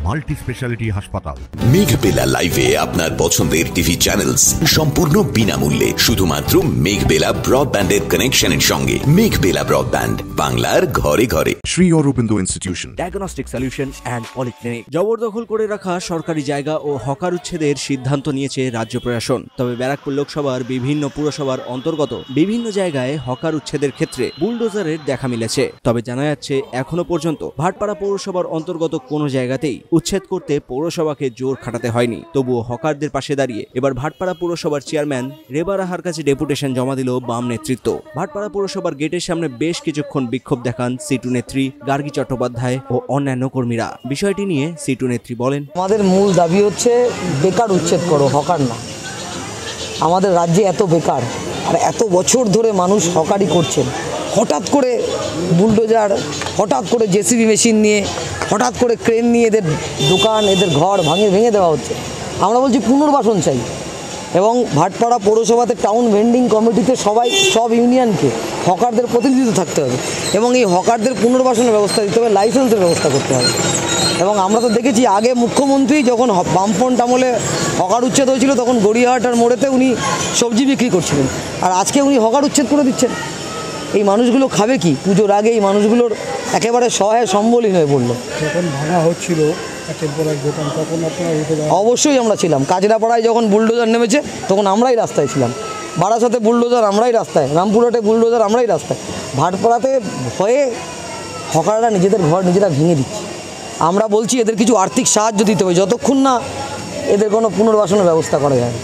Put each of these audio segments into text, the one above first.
Multi Speciality হাসপাতাল। মেঘবেলা লাইভে আপনার পছন্দের টিভি চ্যানেলস সম্পূর্ণ বিনামূল্যে, শুধুমাত্র মেঘবেলা ব্রডব্যান্ডের কানেকশনের সঙ্গে। মেঘবেলা ব্রডব্যান্ড, বাংলার ঘরে ঘরে। Shri Aurobindo institution, diagnostic solution and polyclinic. জবরদখল করে রাখা সরকারি জায়গা ও হকার উচ্ছেদের সিদ্ধান্ত নিয়েছে রাজ্য প্রশাসন। তবে ব্যারাকপুর লোকসভার বিভিন্ন পুরসভার অন্তর্গত বিভিন্ন জায়গায় হকার উচ্ছেদের ক্ষেত্রে বুলডোজারের দেখা মিলেছে। তবে জানা যাচ্ছে এখনো পর্যন্ত ভাটপাড়া পৌরসভার অন্তর্গত কোনো জায়গাতেই উচ্ছেদ করতে পৌরসভাকে জোর খাটাতে হয়নি। তবুও হকারদের পাশে দাঁড়িয়ে এবার ভাটপাড়া পৌরসভার চেয়ারম্যান রেবা রাহার কাছে ডেপুটেশন জমা দিল বাম নেতৃত্ব। ভাটপাড়া পৌরসভার গেটের সামনে বেশ কিছুক্ষণ বিক্ষোভ দেখান সিটু নেত্রী গার্গী চট্টোপাধ্যায় ও অন্যান্য কর্মীরা। বিষয়টি নিয়ে সিটু নেত্রী বলেন, আমাদের মূল দাবি হচ্ছে বেকার উচ্ছেদ করো, হকার না। আমাদের রাজ্যে এত বেকার, আর এত বছর ধরে মানুষ হকারি করছেন। হঠাৎ করে বুলডোজার, হঠাৎ করে জেসিবি মেশিন নিয়ে, হঠাৎ করে ক্রেন নিয়ে এদের দোকান, এদের ঘর ভেঙে দেওয়া হচ্ছে। আমরা বলছি পুনর্বাসন চাই, এবং ভাটপাড়া পৌরসভাতে টাউন ভেন্ডিং কমিটিতে সব ইউনিয়নকে হকারদের প্রতিনিধিত্ব থাকতে হবে, এবং এই হকারদের পুনর্বাসনের ব্যবস্থা দিতে হবে, লাইসেন্সের ব্যবস্থা করতে হবে। এবং আমরা তো দেখেছি আগে মুখ্যমন্ত্রী যখন বামফ্রন্ট আমলে হকার উচ্ছেদ হয়েছিল, তখন গড়িয়াহাট আর মোড়েতে উনি সবজি বিক্রি করছিলেন, আর আজকে উনি হকার উচ্ছেদ করে দিচ্ছেন। এই মানুষগুলো খাবে কি? পুজোর আগে এই মানুষগুলোর একেবারে সহায় সম্বলহীন হয়ে পড়লো। যখন ভাঙা হচ্ছিল অবশ্যই আমরা ছিলাম। কাজরাপাড়ায় যখন বুলডোজার নেমেছে তখন আমরাই রাস্তায় ছিলাম। বারাসাতে বুলডোজার আমরাই রাস্তায়, রামপুরহাটে বুলডোজার আমরাই রাস্তায়। ভাটপাড়াতে ভয়ে হকাররা নিজেদের ঘর নিজেরা ভেঙে দিচ্ছে। আমরা বলছি এদের কিছু আর্থিক সাহায্য দিতে হবে, যতক্ষণ না এদের কোনো পুনর্বাসনের ব্যবস্থা করা যায়।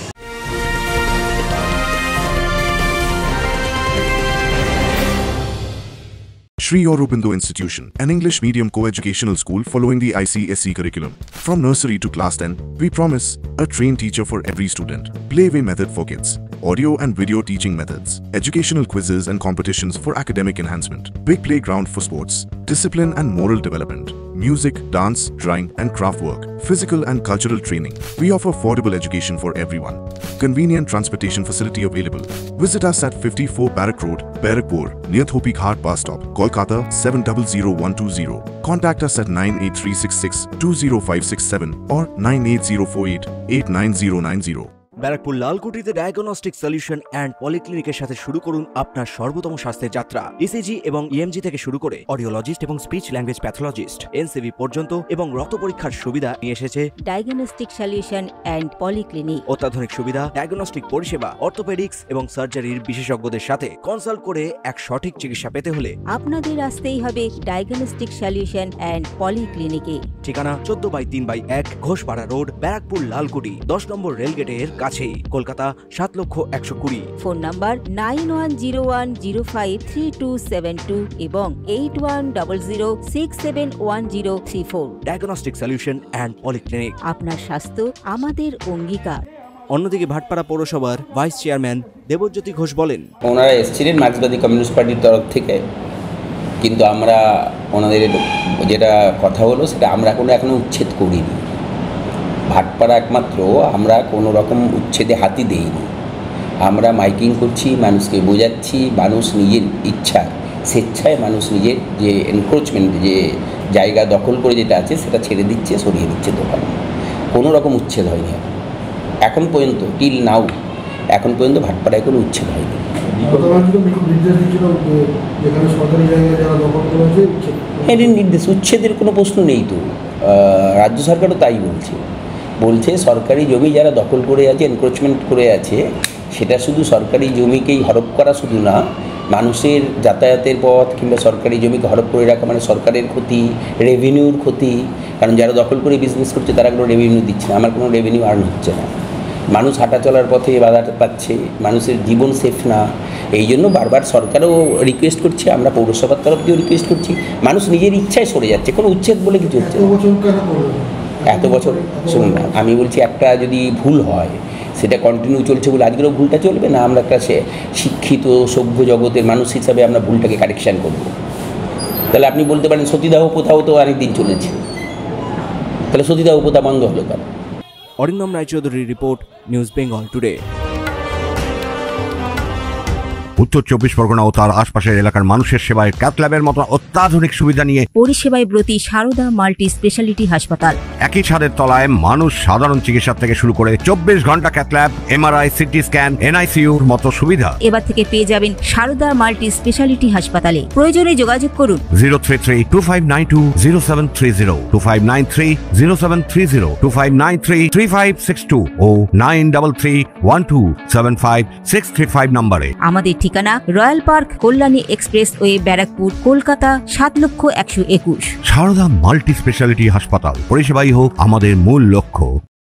Shri Aurobindo Institution, an English medium co-educational school following the ICSE curriculum. From nursery to class 10, we promise a trained teacher for every student, playway method for kids, audio and video teaching methods, educational quizzes and competitions for academic enhancement, big playground for sports, discipline and moral development, music, dance, drawing and craft work, physical and cultural training. We offer affordable education for everyone. Convenient transportation facility available. Visit us at 54 Barrack Road, Barakpur, near Thopi Ghat bus stop, Kolkata 700120. Contact us at 98366 20567 or 98048 89090. Barrackpore লালকুটিতে diagnostic solution and পলিক্লিনিকের সাথে শুরু করুন আপনার সর্বোত্তম স্বাস্থ্যের যাত্রা। ECG এবং ইএমজি থেকে শুরু করে অডিওলজিস্ট এবং স্পিচ ল্যাঙ্গুয়েজ প্যাথোলজিস্ট, এনসিভি পর্যন্ত এবং রক্ত পরীক্ষার সুবিধা নিয়ে এসেছে ডায়াগনস্টিক সলিউশন অ্যান্ড পলিক্লিনিক। অত্যাধুনিক সুবিধা, ডায়াগনস্টিক পরিষেবা, অর্থোপেডিক্স এবং সার্জারির বিশেষজ্ঞদের সাথে কনসাল্ট করে এক সঠিক চিকিৎসা পেতে হলে আপনাদের আসতেই হবে ডায়াগনস্টিক সলিউশন অ্যান্ড পলিক্লিনিকে। ঠিকানা 14/3/1 ঘোষপাড়া রোড, ব্যারাকপুর লালকুটি, 10 নম্বর রেলগেটের কাছেই, কলকাতা 7,20,020। ফোন নাম্বার 9101053272 এবং 8100671034। ডায়াগনস্টিক সলিউশন অ্যান্ড পলিক্লিনিক, আপনার স্বাস্থ্য আমাদের অঙ্গীকার। অন্যদিকে ভাটপাড়া পৌরসভার ভাইস চেয়ারম্যান দেবজ্যোতি ঘোষ বলেন, ওনারা এসেছিলেন মার্ক্সবাদী কমিউনিস্ট পার্টির তরফ থেকে, কিন্তু আমরা ওনাদের যেটা কথা হলো সেটা আমরা এখনো উচ্ছেদ করিনি। ভাটপাড়া একমাত্র আমরা কোনো রকম উচ্ছেদে হাতি দেইনি। আমরা মাইকিং করছি, মানুষকে বোঝাচ্ছি, মানুষ নিজের ইচ্ছা স্বেচ্ছায় মানুষ নিজের যে এনক্রোচমেন্ট, যে জায়গা দখল করে যেটা আছে সেটা ছেড়ে দিচ্ছে, সরিয়ে দিচ্ছে দোকান। কোনো রকম উচ্ছেদ হয়নি এখন পর্যন্ত, টিল নাও এখন পর্যন্ত ভাটপাড়ায় কোনো উচ্ছেদ হয়নি। এর নির্দেশ, উচ্ছেদের কোনো প্রশ্ন নেই তো। রাজ্য সরকারও তাই বলছে সরকারি জমি যারা দখল করে আছে, এনক্রোচমেন্ট করে আছে, সেটা শুধু সরকারি জমিকেই হরপ করা শুধু না, মানুষের যাতায়াতের পথ কিংবা সরকারি জমিকে হরপ করে রাখা মানে সরকারের ক্ষতি, রেভিনিউর ক্ষতি। কারণ যারা দখল করে বিজনেস করছে তারা কোনো রেভিনিউ দিচ্ছে না, আমার কোনো রেভিনিউ আর্ন হচ্ছে না, মানুষ হাঁটা চলার পথে বাধা পাচ্ছে, মানুষের জীবন সেফ না। এই জন্য বারবার সরকারও রিকোয়েস্ট করছে, আমরা পৌরসভার তরফ দিয়েও রিকোয়েস্ট করছি, মানুষ নিজের ইচ্ছায় সরে যাচ্ছে, কোনো উচ্ছেদ বলে কিছু হচ্ছে না। এত বছর শুনুন না, আমি বলছি একটা যদি ভুল হয় সেটা কন্টিনিউ চলছে বলে আজকেরও ভুলটা চলবে না। আমরা একটা শিক্ষিত সভ্য জগতের মানুষ হিসাবে আমরা ভুলটাকে কারেকশান করব। তাহলে আপনি বলতে পারেন সতীদাহ প্রথাও তো অনেক দিন চলেছে, তাহলে সতীদাহ প্রথা বন্ধ হলো কেন? অরিন্দম রায়চৌধুরীর রিপোর্ট, নিউজ বেঙ্গল টুডে। উত্তর 24 পরগনা ও তার আশপাশের এলাকার মানুষের সেবায় ক্যাথ ল্যাবের মতো অত্যাধুনিক সুবিধা নিয়ে পরিষেবায় ব্রতী সারদা মাল্টি স্পেশালিটি হাসপাতাল। একই ছাদের তলায় মানুষ সাধারণ চিকিৎসা থেকে শুরু করে 24 ঘন্টা cath lab, MRI, CT scan, এনআইসিইউর মতো সুবিধা। এবার থেকে পেয়ে যাবেন সারদা মাল্টি স্পেশালিটি হাসপাতালে। প্রয়োজনে যোগাযোগ করুন 033-2592-0730, 2593-0730, 2593-3562 ও 9331275635 নম্বরে। আমাদের ঠিকানা Royal Park, Kalyani Expressway, Barrackpore, Kolkata 7,01,21। Sarada Multi Speciality হাসপাতাল, পরিষেবাই হোক আমাদের মূল লক্ষ্য।